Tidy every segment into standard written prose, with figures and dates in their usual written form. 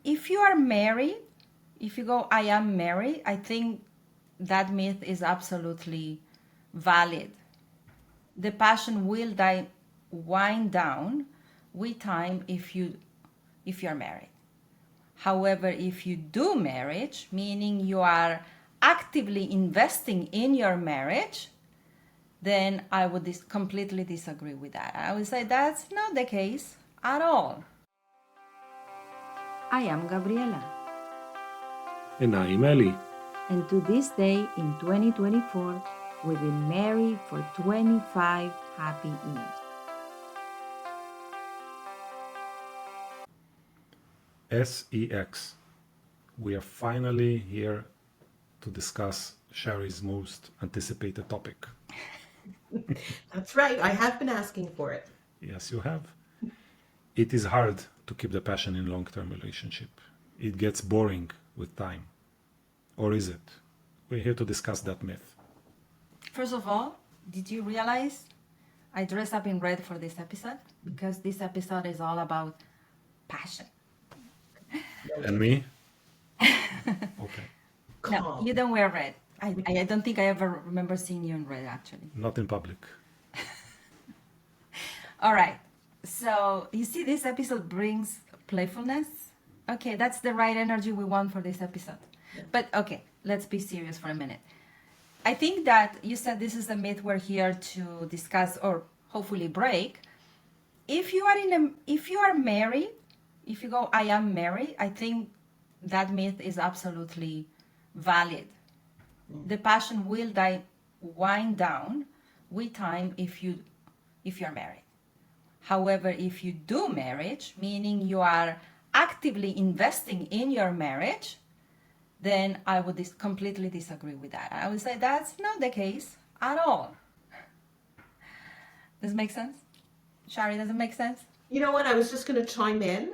if you are married, if you go, I am married, I think that myth is absolutely valid. The passion will wind down with time if you're married. However, if you do marriage, meaning you are actively investing in your marriage, then I would completely disagree with that. I would say that's not the case at all. I am Gabriela. And I'm Elie. And to this day in 2024, we've been married for 25 happy years. SEX. We are finally here to discuss Sherry's most anticipated topic. That's right. I have been asking for it. Yes, you have. It is hard to keep the passion in long-term relationship. It gets boring with time. Or is it? We're here to discuss that myth. First of all, did you realize I dressed up in red for this episode? Because this episode is all about passion. And me? Okay. No, you don't wear red. I don't think I ever remember seeing you in red, actually. Not in public. All right. So you see, this episode brings playfulness. Okay, that's the right energy we want for this episode. But okay, let's be serious for a minute. I think that you said this is the myth we're here to discuss or hopefully break. If you are married, if you go, I am married, I think that myth is absolutely valid. The passion will wind down with time if you're married. However, if you do marriage, meaning you are actively investing in your marriage, then I would completely disagree with that. I would say that's not the case at all. Does it make sense? Shari, does it make sense? You know what? I was just going to chime in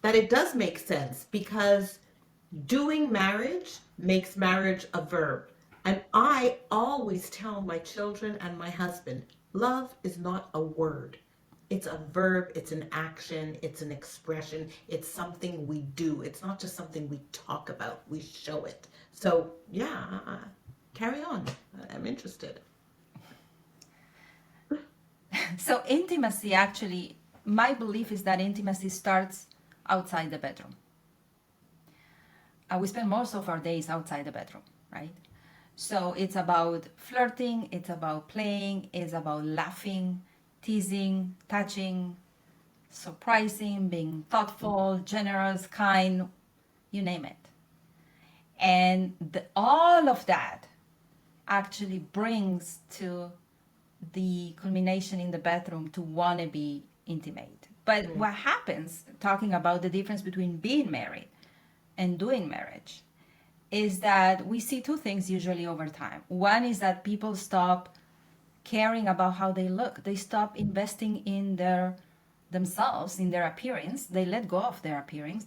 that it does make sense because doing marriage makes marriage a verb. And I always tell my children and my husband, love is not a word. It's a verb, it's an action, it's an expression, it's something we do. It's not just something we talk about, we show it. So, yeah, carry on. I'm interested. So intimacy, actually, my belief is that intimacy starts outside the bedroom. We spend most of our days outside the bedroom, right? So it's about flirting, it's about playing, it's about laughing, teasing, touching, surprising, being thoughtful, generous, kind, you name it. And all of that actually brings to the culmination in the bedroom to want to be intimate. But what happens, talking about the difference between being married and doing marriage, is that we see two things usually over time. One is that people stop caring about how they look. They stop investing in themselves, in their appearance. They let go of their appearance.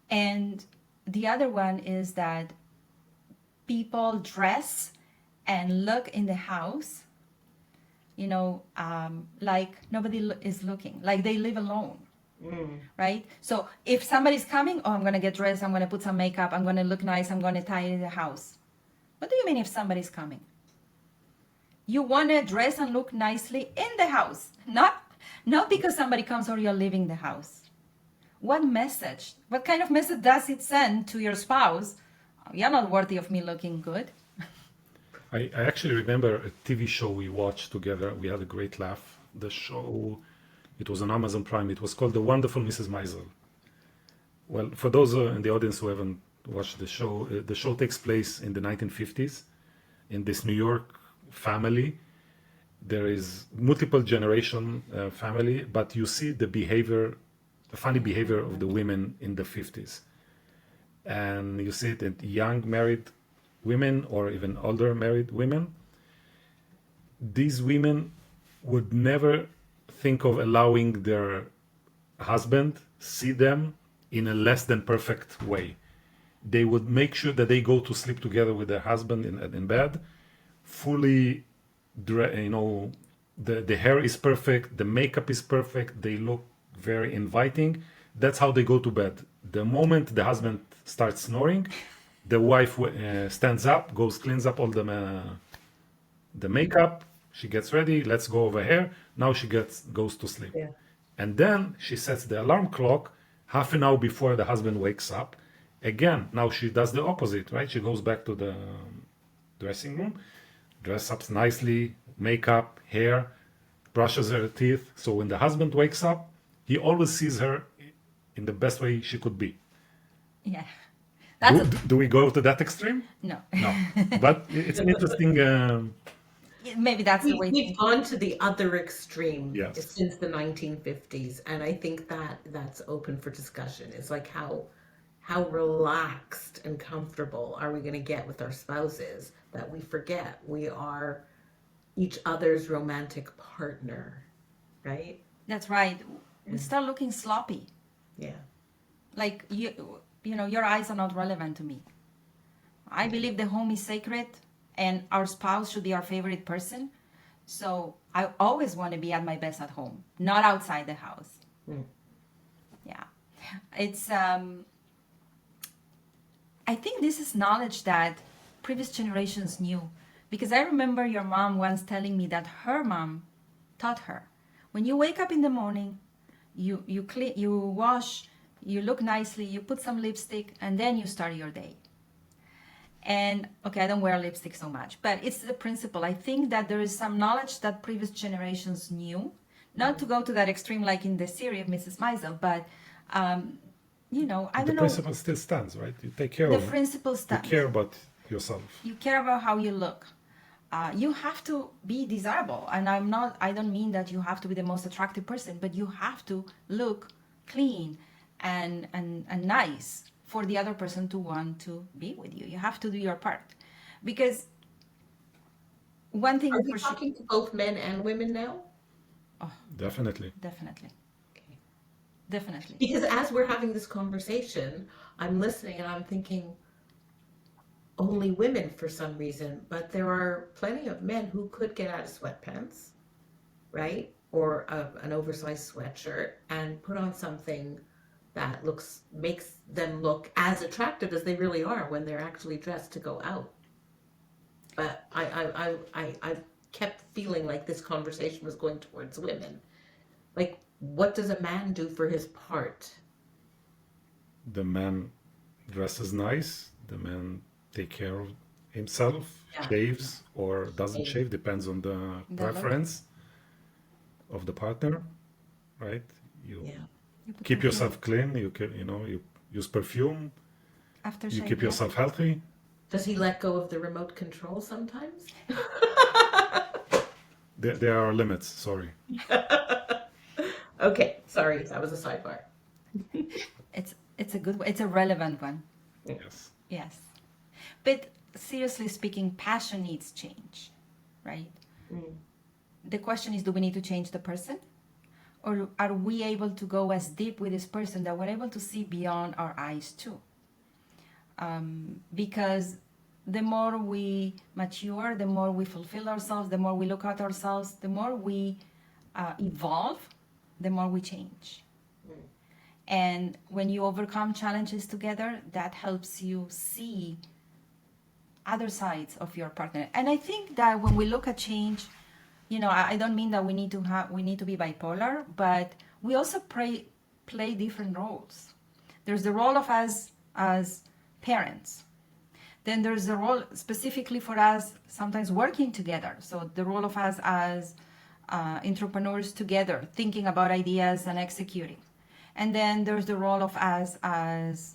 And the other one is that people dress and look in the house, like nobody is looking, like they live alone. Right? So if somebody's coming, I'm going to get dressed, I'm going to put some makeup, I'm going to look nice, I'm going to tidy the house. What do you mean if somebody's coming? You want to dress and look nicely in the house, not because somebody comes or you're leaving the house. What kind of message does it send to your spouse? You're not worthy of me looking good. I actually remember a TV show we watched together. We had a great laugh. The show, it was on Amazon Prime. It was called The Wonderful Mrs. Maisel. Well, for those in the audience who haven't watched the show takes place in the 1950s in this New York family. There is multiple generation family, but you see the funny behavior of the women in the 50s. And you see it in young married women or even older married women. These women would never think of allowing their husband see them in a less than perfect way. They would make sure that they go to sleep together with their husband in bed, fully, the hair is perfect, the makeup is perfect, they look very inviting. That's how they go to bed. The moment the husband starts snoring, the wife stands up, goes, cleans up all the makeup. She gets ready. Let's go over here. Now she goes to sleep. Yeah. And then she sets the alarm clock half an hour before the husband wakes up. Again, now she does the opposite, right? She goes back to the dressing room, dress up nicely, makeup, hair, brushes her teeth. So when the husband wakes up, he always sees her in the best way she could be. Yeah. That's Do we go to that extreme? no. No. But it's an interesting. Maybe that's the way. We've gone to the other extreme Yes. since the 1950s, and I think that that's open for discussion. It's like how relaxed and comfortable are we going to get with our spouses that we forget we are each other's romantic partner, right? That's right. We start looking sloppy. Yeah. Like you know, your eyes are not relevant to me. I believe the home is sacred and our spouse should be our favorite person. So I always want to be at my best at home, not outside the house. Yeah. It's I think this is knowledge that previous generations knew, because I remember your mom once telling me that her mom taught her, when you wake up in the morning, you clean, you wash, you look nicely, you put some lipstick, and then you start your day. And okay, I don't wear lipstick so much, but it's the principle. I think that there is some knowledge that previous generations knew, not to go to that extreme like in the series of Mrs. Maisel, but you know, I The don't know. principle still stands, right? You take care The of. principle You stands. care about yourself. You care about how you look. You have to be desirable, and I don't mean that you have to be the most attractive person, but you have to look clean and nice for the other person to want to be with you. You have to do your part, because one thing Are we for sure, talking to both men and women now? Definitely. definitely, Okay. definitely. Because as we're having this conversation, I'm listening and I'm thinking only women for some reason, but there are plenty of men who could get out of sweatpants, right? Or an oversized sweatshirt and put on something that makes them look as attractive as they really are when they're actually dressed to go out. But I kept feeling like this conversation was going towards women. Like, what does a man do for his part? The man dresses nice. The man take care of himself, Yeah. shaves or doesn't Shave. shave, depends on the The look. preference of the partner, right? You Yeah. You put keep perfume yourself clean. You can, you use perfume. after You shave, keep yeah. yourself healthy. Does he let go of the remote control sometimes? There are limits. Sorry. Okay, sorry, that was a sidebar. It's a good one. It's a relevant one. Yes. Yes. But seriously speaking, passion needs change, right? The question is, do we need to change the person? Or are we able to go as deep with this person that we're able to see beyond our eyes too? Because the more we mature, the more we fulfill ourselves, the more we look at ourselves, the more we evolve, the more we change. And when you overcome challenges together, that helps you see other sides of your partner. And I think that when we look at change, you know, I don't mean that we need to be bipolar, but we also play different roles. There's the role of us as parents. Then there's the role specifically for us sometimes working together. So the role of us as entrepreneurs together, thinking about ideas and executing. And then there's the role of us as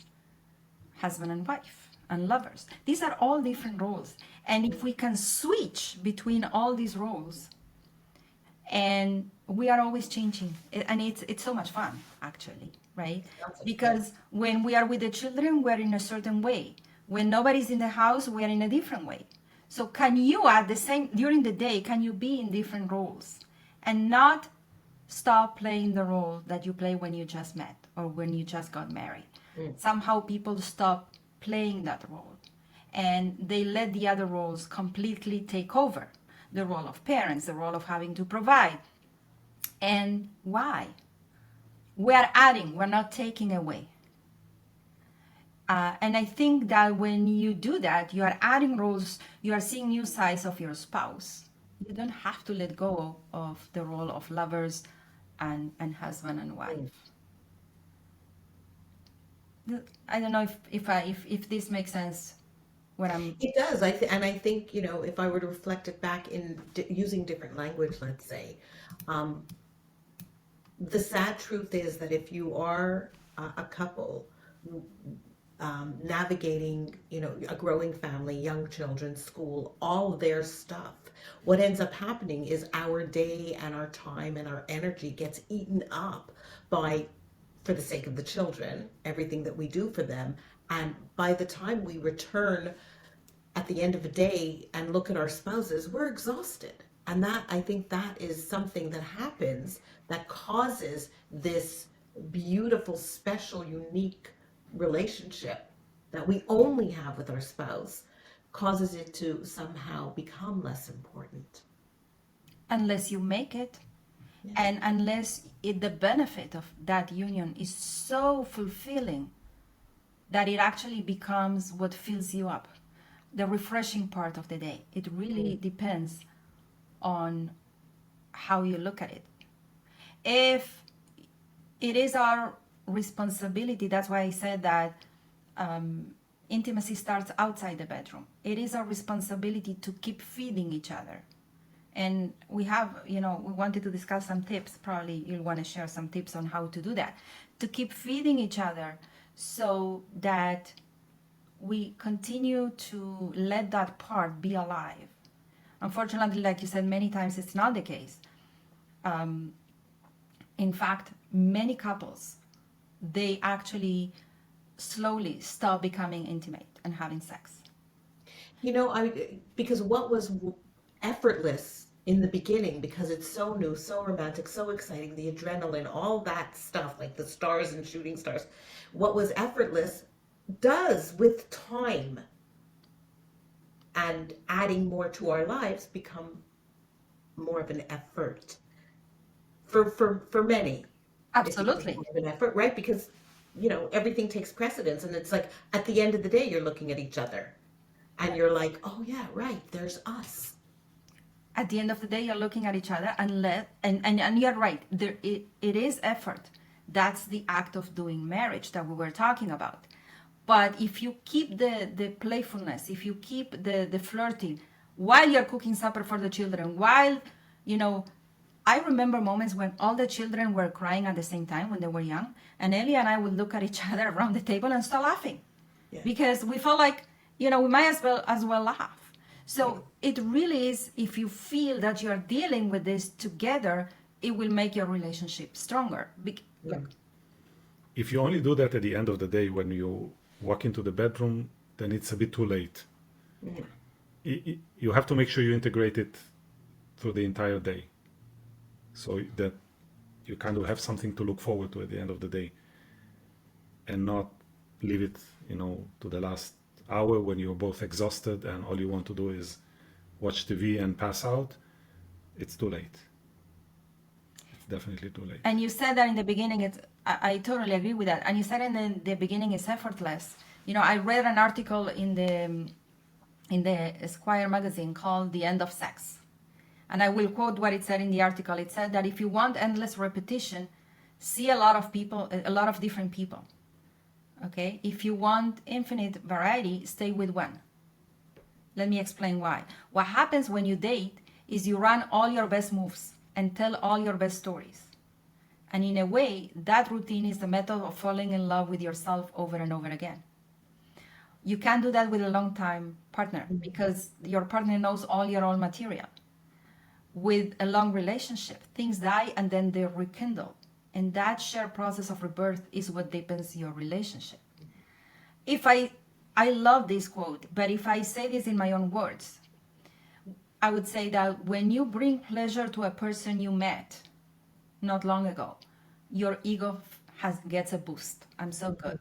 husband and wife and lovers. These are all different roles. And if we can switch between all these roles, and we are always changing, and it's so much fun, actually, right? Because when we are with the children, we're in a certain way. When nobody's in the house, we're in a different way. So can you during the day, can you be in different roles and not stop playing the role that you play when you just met or when you just got married? Somehow people stop playing that role and they let the other roles completely take over. The role of parents, the role of having to provide. And why? We're adding, we're not taking away. And I think that when you do that, you are adding roles, you are seeing new sides of your spouse. You don't have to let go of the role of lovers and husband and wife. I don't know if this makes sense what I'm. It does. And I think, if I were to reflect it back in using different language, let's say, um, the sad truth is that if you are a couple navigating, a growing family, young children, school, all their stuff, what ends up happening is our day and our time and our energy gets eaten up by, for the sake of the children, everything that we do for them. And by the time we return at the end of the day and look at our spouses, we're exhausted. And that, I think that is something that happens that causes this beautiful, special, unique relationship that we only have with our spouse, causes it to somehow become less important. Unless you make it, Yeah. and unless the benefit of that union is so fulfilling that it actually becomes what fills you up, the refreshing part of the day. It really depends on how you look at it. If it is our responsibility, that's why I said that intimacy starts outside the bedroom. It is our responsibility to keep feeding each other. And we have, we wanted to discuss some tips. Probably you'll want to share some tips on how to do that, to keep feeding each other so that we continue to let that part be alive. Unfortunately, like you said many times, it's not the case. In fact, many couples, they actually slowly stop becoming intimate and having sex. Because what was effortless in the beginning, because it's so new, so romantic, so exciting, the adrenaline, all that stuff, like the stars and shooting stars, what was effortless does with time and adding more to our lives become more of an effort for many. It becomes Absolutely. more of an effort, right? Because everything takes precedence, and it's like at the end of the day, you're looking at each other, and you're like, oh yeah, right, there's us. At the end of the day, you're looking at each other and you're right. It is effort. That's the act of doing marriage that we were talking about. But if you keep the playfulness, if you keep the flirting while you're cooking supper for the children, while, I remember moments when all the children were crying at the same time when they were young, and Ellie and I would look at each other around the table and start laughing. Yeah. Because we felt like, we might as well laugh. So it really is, if you feel that you're dealing with this together, it will make your relationship stronger. If you only do that at the end of the day when you walk into the bedroom, then it's a bit too late. You have to make sure you integrate it through the entire day, so that you kind of have something to look forward to at the end of the day, and not leave it, to the last hour when you're both exhausted and all you want to do is watch TV and pass out. It's too late. It's definitely too late. And you said that in the beginning, I totally agree with that. And you said in the beginning it's effortless. I read an article in the Esquire magazine called "The End of Sex," and I will quote what it said in the article. It said that if you want endless repetition, see a lot of people, a lot of different people. Okay, if you want infinite variety, stay with one. Let me explain why. What happens when you date is you run all your best moves and tell all your best stories. And in a way, that routine is the method of falling in love with yourself over and over again. You can't do that with a long-time partner because your partner knows all your own material. With a long relationship, things die and then they rekindle. And that shared process of rebirth is what deepens your relationship. I love this quote, but if I say this in my own words, I would say that when you bring pleasure to a person you met not long ago, your ego gets a boost. I'm so good.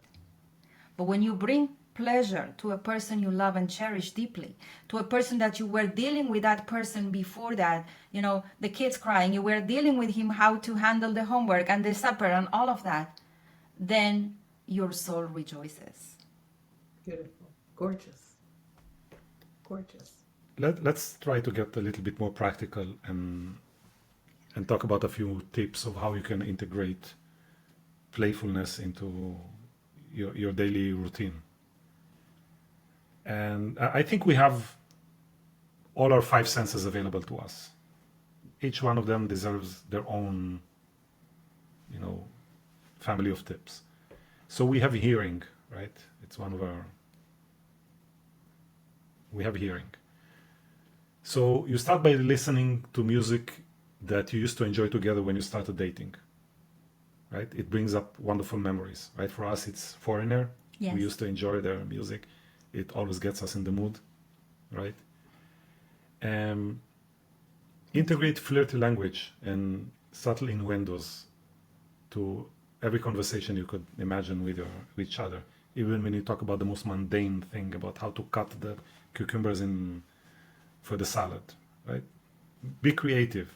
But when you bring pleasure to a person you love and cherish deeply, to a person that you were dealing with that person before that, the kids crying, you were dealing with him how to handle the homework and the supper and all of that, then your soul rejoices. Beautiful. Gorgeous. Gorgeous. Let's try to get a little bit more practical and talk about a few tips of how you can integrate playfulness into your daily routine. And I think we have all our five senses available to us. Each one of them deserves their own, family of tips. So we have hearing, right? It's one of our. We have hearing. So you start by listening to music that you used to enjoy together when you started dating, right? It brings up wonderful memories, right? For us, it's Foreigner. Yes. We used to enjoy their music. It always gets us in the mood, right? Integrate flirty language and subtle innuendos to every conversation you could imagine with each other. Even when you talk about the most mundane thing about how to cut the cucumbers for the salad, right? Be creative.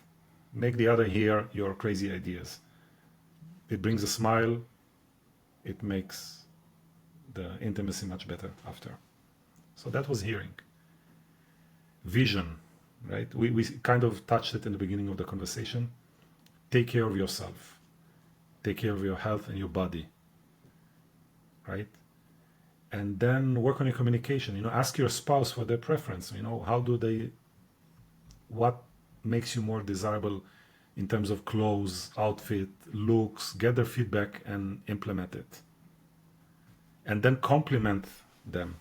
Make the other hear your crazy ideas. It brings a smile. It makes the intimacy much better after. So that was hearing. Vision, right? We kind of touched it in the beginning of the conversation. Take care of yourself. Take care of your health and your body, right? And then work on your communication. Ask your spouse for their preference. What makes you more desirable in terms of clothes, outfit, looks. Get their feedback and implement it. And then compliment them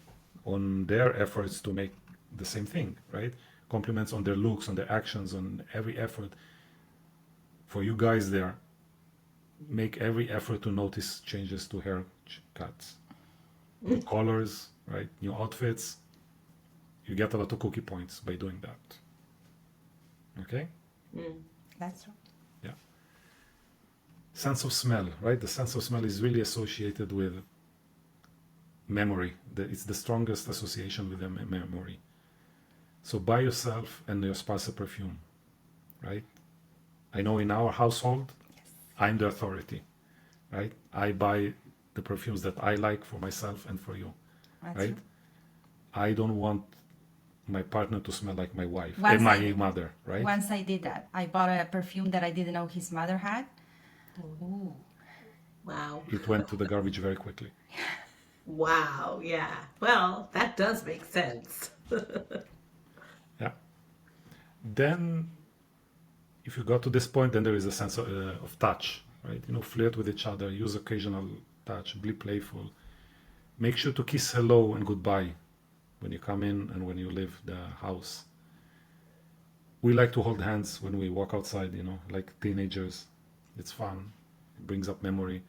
on their efforts to make the same thing, right? Compliments on their looks, on their actions, on every effort. For you guys there, make every effort to notice changes to haircuts, new colors, right? New outfits. You get a lot of cookie points by doing that. Okay? That's true. Yeah. Sense of smell, right? The sense of smell is really associated with memory. It's the strongest association with the memory. So buy yourself and your spouse a perfume, right? I know in our household, I'm the authority, right? I buy the perfumes that I like for myself and for you, That's right? true. I don't want my partner to smell like my wife Once and my I- mother, right? Once I did that, I bought a perfume that I didn't know his mother had. Ooh. Wow. It went to the garbage very quickly. Wow. Yeah. Well, that does make sense. Yeah. Then, if you got to this point, then there is a sense of touch, right? Flirt with each other, use occasional touch, be playful. Make sure to kiss hello and goodbye when you come in and when you leave the house. We like to hold hands when we walk outside, like teenagers. It's fun. It brings up memory.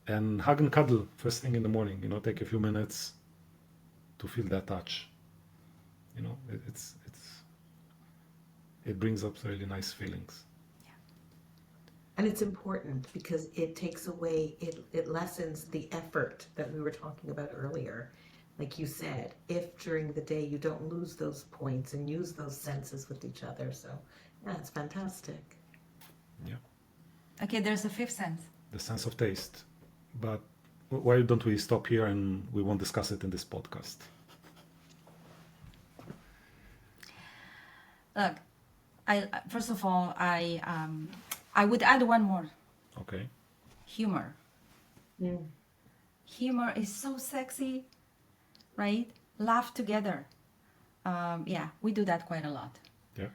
And hug and cuddle first thing in the morning. Take a few minutes to feel that touch. It brings up really nice feelings. And it's important because it takes away, it lessens the effort that we were talking about earlier. Like you said, if during the day you don't lose those points and use those senses with each other. So, yeah, it's fantastic. Yeah. Okay, there's a fifth sense. The sense of taste. But why don't we stop here and we won't discuss it in this podcast? Look, first of all, I would add one more. Okay. Humor. Humor is so sexy, right? Laugh together. Yeah, we do that quite a lot. Yeah.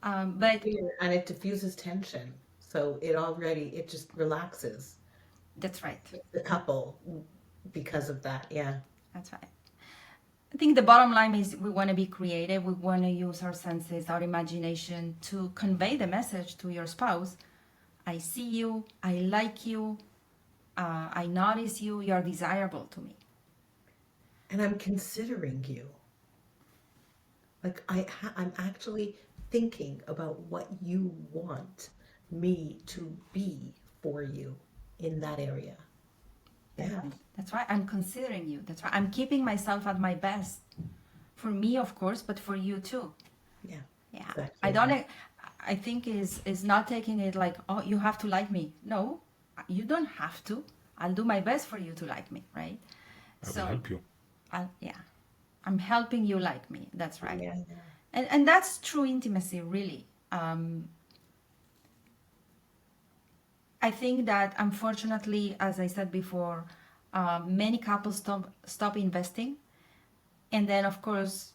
But And it diffuses tension. So it just relaxes that's right. the couple because of that. Yeah. That's right. I think the bottom line is we want to be creative. We want to use our senses, our imagination to convey the message to your spouse. I see you. I like you. I notice you. You're desirable to me. And I'm considering you. Like I'm actually thinking about what you want me to be for you in that area. Yeah. That's right. I'm considering you. That's right. I'm keeping myself at my best. For me, of course, but for you too. Yeah. Yeah. Exactly. I think is not taking it like, oh, you have to like me. No, you don't have to. I'll do my best for you to like me, right? I will help you. Yeah, I'm helping you like me. That's right. Yeah. And that's true intimacy, really. I think that unfortunately, as I said before, many couples stop investing, and then of course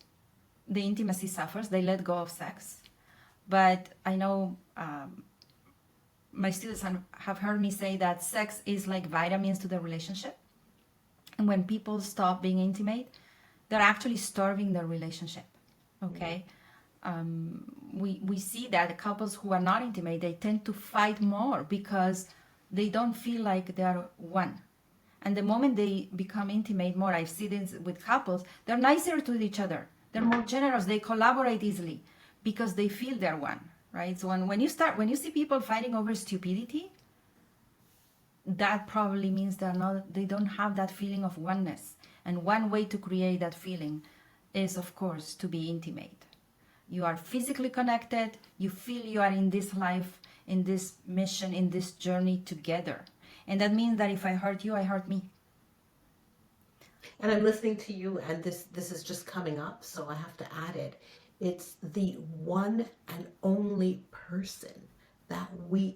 the intimacy suffers. They let go of sex. But I know my students have heard me say that sex is like vitamins to the relationship, and when people stop being intimate, they're actually starving their relationship. Okay. We see that the couples who are not intimate, they tend to fight more because they don't feel like they're one. And the moment they become intimate more, I see this with couples, they're nicer to each other, they're more generous, they collaborate easily because they feel they're one, right? So when you see people fighting over stupidity, that probably means they don't have that feeling of oneness. And one way to create that feeling is, of course, to be intimate. You are physically connected, you feel you are in this life, in this mission, in this journey together. And that means that if I hurt you, I hurt me. And I'm listening to you, and this is just coming up, so I have to add it. It's the one and only person that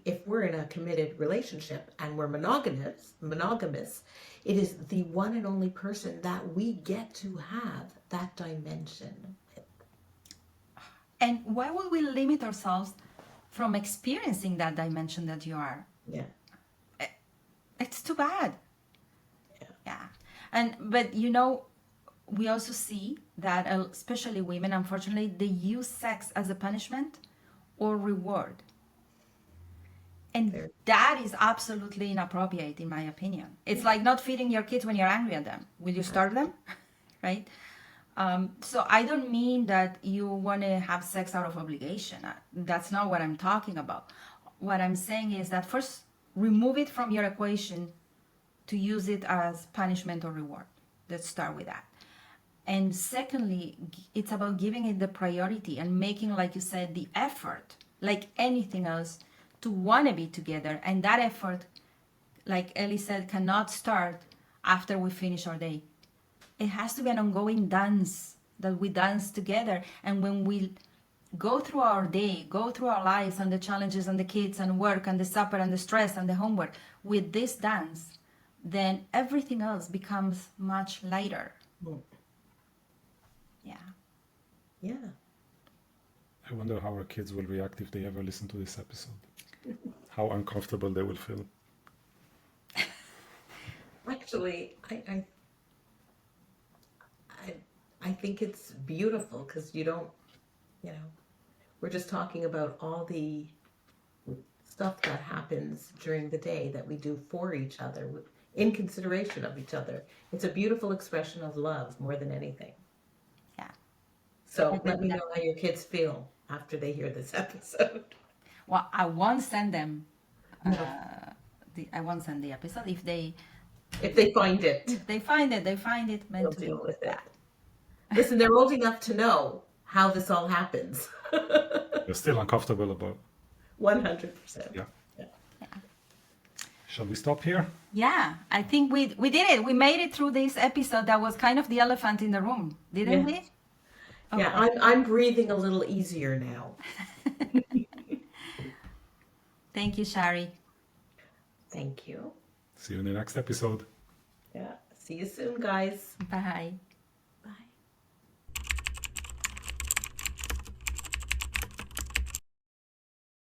if we're in a committed relationship and we're monogamous, it is the one and only person that we get to have that dimension with. And why would we limit ourselves from experiencing that dimension that you are? Yeah. It's too bad. Yeah. But we also see that especially women, unfortunately, they use sex as a punishment or reward. And that is absolutely inappropriate, in my opinion. It's like not feeding your kids when you're angry at them. Will you starve them? Right? So I don't mean that you want to have sex out of obligation. That's not what I'm talking about. What I'm saying is that first, remove it from your equation to use it as punishment or reward. Let's start with that. And secondly, it's about giving it the priority and making, like you said, the effort, like anything else, to want to be together. And that effort, like Elie said, cannot start after we finish our day. It has to be an ongoing dance that we dance together. And when we go through our day, go through our lives and the challenges and the kids and work and the supper and the stress and the homework with this dance, then everything else becomes much lighter. Yeah. Yeah. I wonder how our kids will react if they ever listen to this episode. How uncomfortable they will feel. Actually, I think it's beautiful because we're just talking about all the stuff that happens during the day that we do for each other in consideration of each other. It's a beautiful expression of love more than anything. Yeah. So let me know how your kids feel after they hear this episode. Well, I won't send them. I won't send the episode if they find it. If they find it, they find it meant They'll to deal be. with it. Listen, they're old enough to know how this all happens. They're still uncomfortable about 100%. Yeah. Shall we stop here? Yeah, I think we did it. We made it through this episode that was kind of the elephant in the room, didn't we? Okay. Yeah, I'm breathing a little easier now. Thank you, Shari. Thank you. See you in the next episode. Yeah. See you soon, guys. Bye.